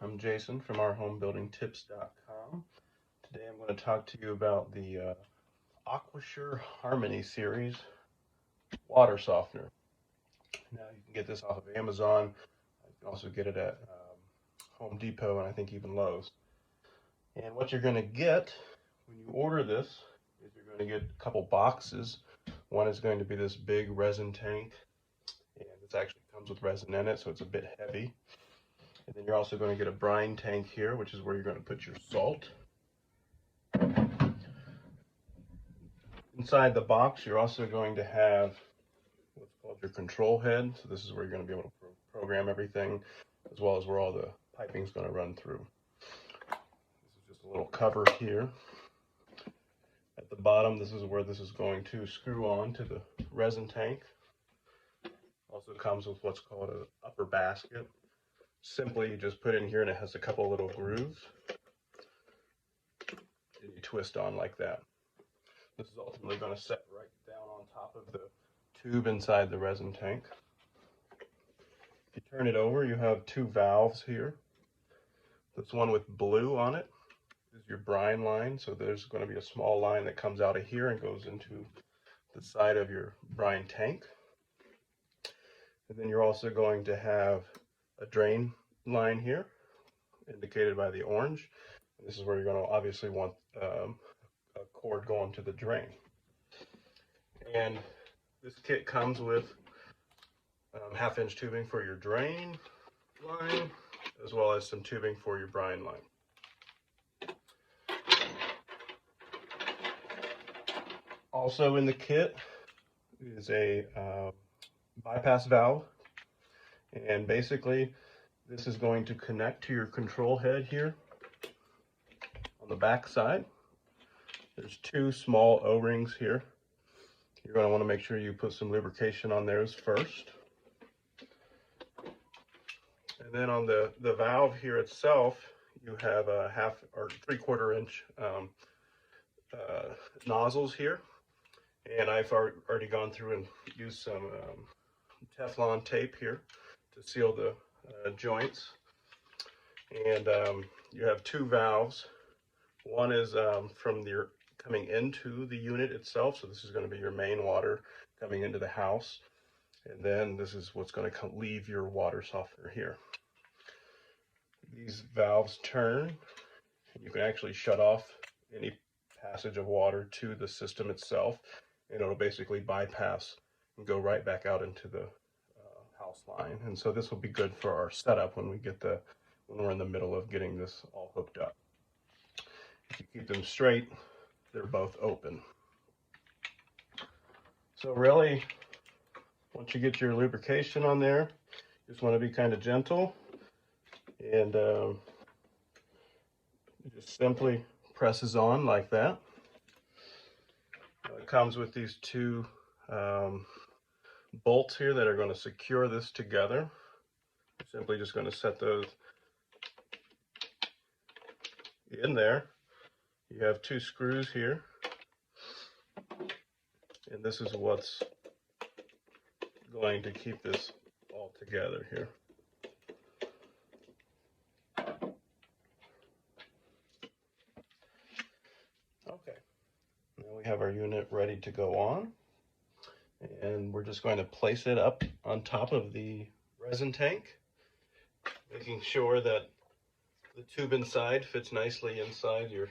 I'm Jason from ourhomebuildingtips.com. Today I'm going to talk to you about the AQUASURE Harmony series water softener. Now you can get this off of Amazon. You can also get it at Home Depot and I think even Lowe's. And what you're going to get when you order this is you're going to get a couple boxes. One is going to be this big resin tank, and this actually comes with resin in it, so it's a bit heavy. And then you're also going to get a brine tank here, which is where you're going to put your salt. Inside the box, you're also going to have what's called your control head. So this is where you're going to be able to program everything, as well as where all the piping is going to run through. This is just a little cover here. At the bottom, this is where this is going to screw on to the resin tank. Also comes with what's called an upper basket. Simply you just put it in here and it has a couple little grooves, and you twist on like that. This is ultimately going to set right down on top of the tube inside the resin tank. If you turn it over, you have two valves here. This one with blue on it is your brine line, so there's going to be a small line that comes out of here and goes into the side of your brine tank. And then you're also going to have a drain line here, indicated by the orange. This is where you're going to obviously want a cord going to the drain. And this kit comes with 1/2-inch tubing for your drain line, as well as some tubing for your brine line. Also in the kit is a bypass valve, and basically this is going to connect to your control head here on the back side. There's two small O-rings here. You're going to want to make sure you put some lubrication on theirs first. And then on the valve here itself, you have a 1/2 or 3/4 inch nozzles here. And I've already gone through and used some Teflon tape here to seal the joints. And you have two valves. One is from your coming into the unit itself, so this is going to be your main water coming into the house, and then this is what's going to leave your water softener here. These valves turn, and you can actually shut off any passage of water to the system itself, and it'll basically bypass and go right back out into the house line. And so this will be good for our setup when we're in the middle of getting this all hooked up. If you keep them straight, they're both open. So really, once you get your lubrication on there, you just want to be kind of gentle, and it just simply presses on like that. It comes with these two bolts here that are going to secure this together. Simply just going to set those in there. You have two screws here, and this is what's going to keep this all together here. Okay, now we have our unit ready to go on, and we're just going to place it up on top of the resin tank, making sure that the tube inside fits nicely inside your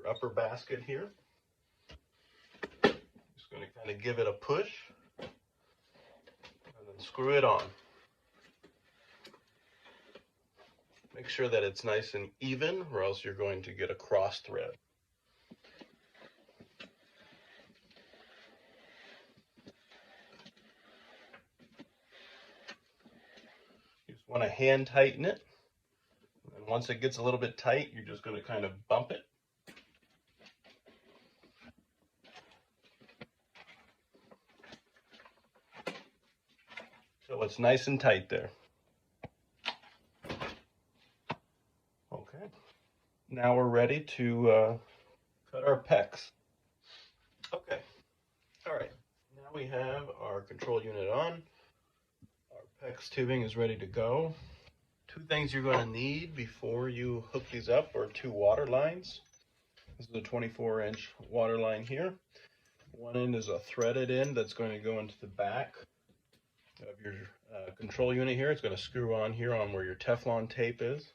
upper basket here. Just going to kind of give it a push and then screw it on. Make sure that it's nice and even, or else you're going to get a cross thread. You just want to hand tighten it, and once it gets a little bit tight, you're just going to kind of bump it. So it's nice and tight there. Okay, now we're ready to cut our pecs. Okay, all right, now we have our control unit on. Our PEX tubing is ready to go. Two things you're going to need before you hook these up are two water lines. This is a 24-inch water line here. One end is a threaded end that's going to go into the back of your control unit here. It's going to screw on here on where your Teflon tape is.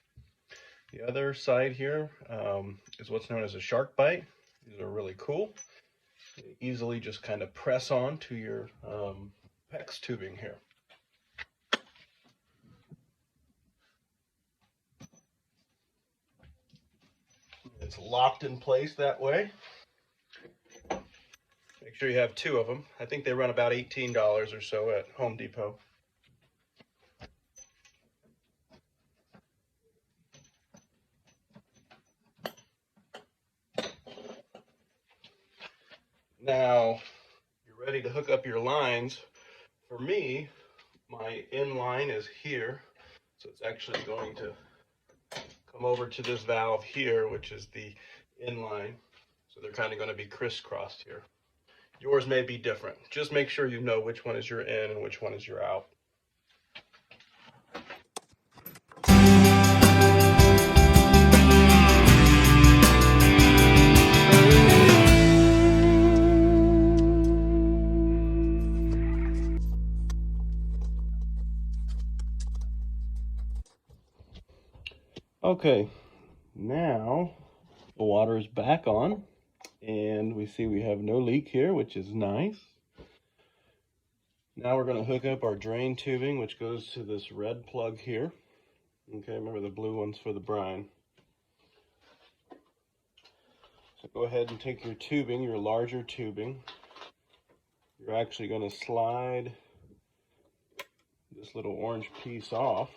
The other side here is what's known as a shark bite. These are really cool. You easily just kind of press on to your PEX tubing here. It's locked in place that way. Make sure you have two of them. I think they run about $18 or so at Home Depot. Now, you're ready to hook up your lines. For me, my in line is here, so it's actually going to come over to this valve here, which is the in line. So they're kind of going to be crisscrossed here. Yours may be different. Just make sure you know which one is your in and which one is your out. Okay, now the water is back on and we see we have no leak here, which is nice. Now we're going to hook up our drain tubing, which goes to this red plug here. Okay, remember the blue one's for the brine. So go ahead and take your tubing, your larger tubing. You're actually going to slide this little orange piece off.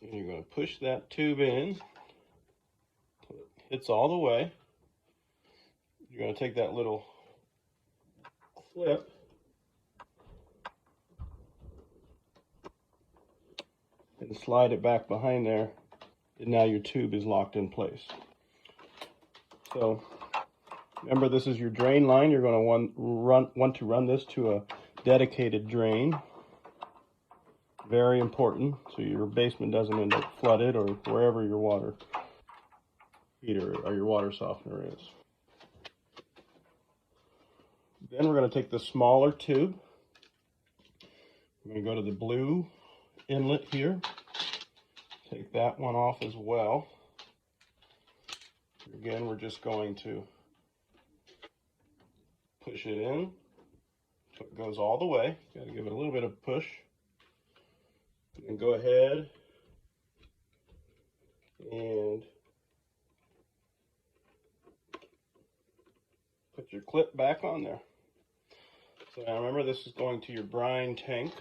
And you're going to push that tube in until it hits all the way. You're going to take that little clip and slide it back behind there, and now your tube is locked in place. So remember, this is your drain line. You're going to want to run this to a dedicated drain. Very important, so your basement doesn't end up flooded or wherever your water heater or your water softener is. Then we're going to take the smaller tube. We're going to go to the blue inlet here. Take that one off as well. Again, we're just going to push it in so it goes all the way. Got to give it a little bit of push. And go ahead and put your clip back on there. So now remember, this is going to your brine tank.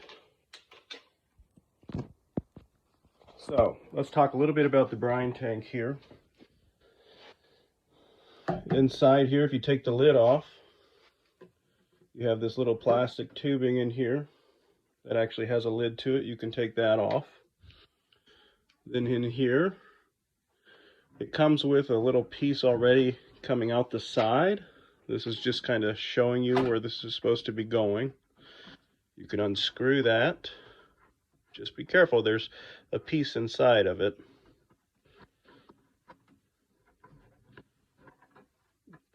So let's talk a little bit about the brine tank here. Inside here, if you take the lid off, you have this little plastic tubing in here that actually has a lid to it. You can take that off. Then in here, it comes with a little piece already coming out the side. This is just kind of showing you where this is supposed to be going. You can unscrew that. Just be careful, there's a piece inside of it.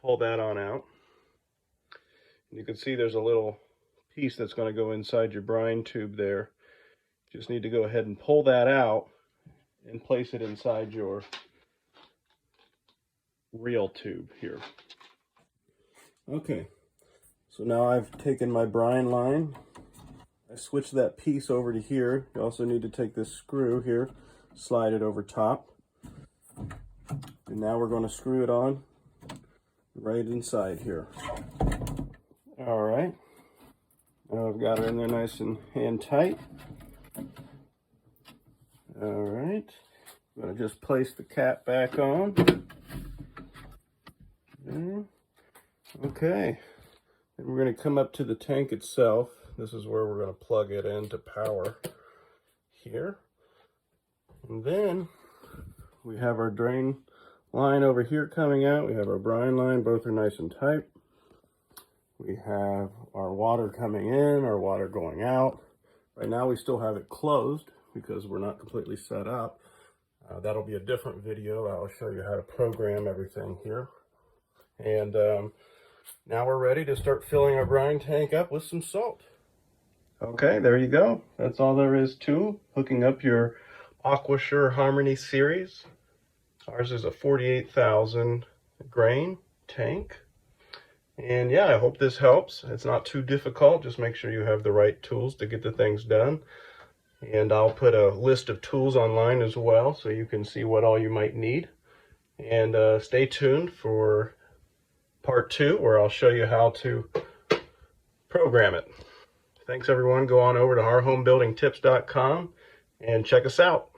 Pull that on out. You can see there's a little piece that's going to go inside your brine tube there. Just need to go ahead and pull that out and place it inside your real tube here. Okay, so now I've taken my brine line. I switched that piece over to here. You also need to take this screw here, slide it over top. And now we're going to screw it on right inside here. All right. Now I've got it in there nice and hand tight. All right. I'm going to just place the cap back on. There. Okay. And we're going to come up to the tank itself. This is where we're going to plug it into power here. And then we have our drain line over here coming out. We have our brine line. Both are nice and tight. We have our water coming in, our water going out. Right now we still have it closed because we're not completely set up. That'll be a different video. I'll show you how to program everything here. And now we're ready to start filling our brine tank up with some salt. Okay, there you go. That's all there is to hooking up your AQUASURE Harmony series. Ours is a 48,000 grain tank. And yeah, I hope this helps. It's not too difficult. Just make sure you have the right tools to get the things done. And I'll put a list of tools online as well, so you can see what all you might need. And stay tuned for part 2, where I'll show you how to program it. Thanks everyone. Go on over to ourhomebuildingtips.com and check us out.